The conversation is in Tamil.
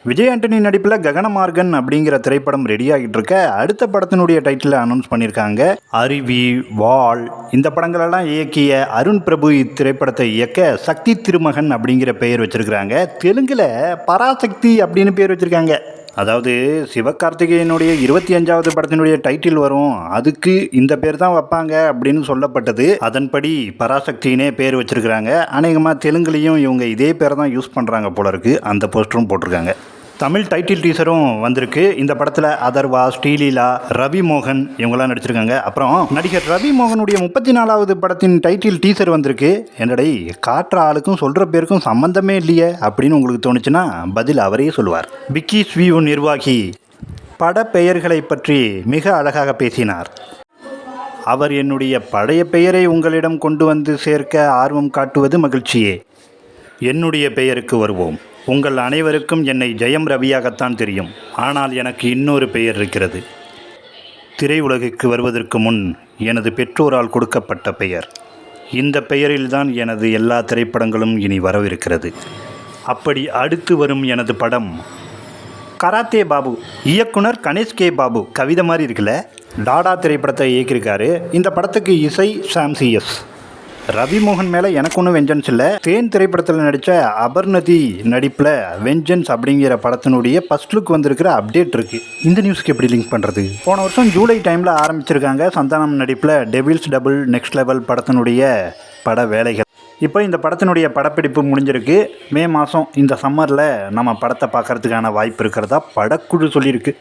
விஜய் ஆண்டனி நடிப்பில் ககனமார்கன் அப்படிங்கிற திரைப்படம் ரெடி ஆகிட்டு இருக்க அடுத்த படத்தினுடைய டைட்டில் அனௌன்ஸ் பண்ணியிருக்காங்க. அருவி, வாள் இந்த படங்களெல்லாம் இயக்கிய அருண் பிரபு இத்திரைப்படத்தை இயக்க சக்தி திருமகன் அப்படிங்கிற பெயர் வச்சிருக்கிறாங்க. தெலுங்குல பராசக்தி அப்படின்னு பேர் வச்சிருக்காங்க. அதாவது சிவகார்த்திகேயனுடைய 25வது படத்தினுடைய டைட்டில் வரும், அதுக்கு இந்த பேர் தான் வைப்பாங்க அப்படின்னு சொல்லப்பட்டது. அதன்படி பராசக்தினே பேர் வச்சிருக்கிறாங்க. அநேகமாக தெலுங்குலேயும் இவங்க இதே பேரை தான் யூஸ் பண்ணுறாங்க போல இருக்கு. அந்த போஸ்டரும் போட்டிருக்காங்க. தமிழ் டைட்டில் டீசரும் வந்திருக்கு. இந்த படத்தில் அதர்வா, ஸ்ரீலீலா, ரவி மோகன் இவங்கெல்லாம் நடிச்சிருக்காங்க. அப்புறம் நடிகர் ரவி மோகனுடைய 34வது படத்தின் டைட்டில் டீசர் வந்திருக்கு. என்னடை காட்டுற ஆளுக்கும் சொல்கிற பேருக்கும் சம்மந்தமே இல்லையே அப்படின்னு உங்களுக்கு தோணுச்சுன்னா பதில் அவரே சொல்லுவார். பிக்கி ஸ்வீவு நிர்வாகி பட பெயர்களை பற்றி மிக அழகாக பேசினார். அவர் என்னுடைய பழைய பெயரை உங்களிடம் கொண்டு வந்து சேர்க்க ஆர்வம் காட்டுவது மகிழ்ச்சியே. என்னுடைய பெயருக்கு வருவோம். உங்கள் அனைவருக்கும் என்னை ஜெயம் ரவியாகத்தான் தெரியும். ஆனால் எனக்கு இன்னொரு பெயர் இருக்கிறது. திரையுலகிற்கு வருவதற்கு முன் எனது பெற்றோரால் கொடுக்கப்பட்ட பெயர். இந்த பெயரில்தான் எனது எல்லா திரைப்படங்களும் இனி வரவிருக்கிறது. அப்படி அடுத்து வரும் எனது படம் கராத்தே பாபு. இயக்குனர் கணேஷ் கே பாபு. கவிதை மாதிரி இருக்குல்ல. டாடா திரைப்படத்தை இயக்கியிருக்காரு. இந்த படத்துக்கு இசை சாம்சிஎஸ். ரவி மோகன் மேலே எனக்கு ஒன்றும் வெஞ்சன்ஸ் இல்லை. தேன் திரைப்படத்தில் நடித்த அபர்ணதி நடிப்பில் வெஞ்சன்ஸ் அப்படிங்கிற படத்தினுடைய ஃபர்ஸ்ட் லுக் வந்திருக்கிற அப்டேட் இருக்குது. இந்த நியூஸ்க்கு எப்படி லிங்க் பண்ணுறது? போன வருஷம் ஜூலை டைமில் ஆரம்பிச்சிருக்காங்க சந்தானம் நடிப்பில் டெவில்ஸ் டபுள் நெக்ஸ்ட் லெவல் படத்தினுடைய பட வேலைகள். இப்போ இந்த படத்தினுடைய படப்பிடிப்பு முடிஞ்சிருக்கு. மே மாதம் இந்த சம்மரில் நம்ம படத்தை பார்க்கறதுக்கான வாய்ப்பு இருக்கிறதா படக்குழு சொல்லியிருக்கு.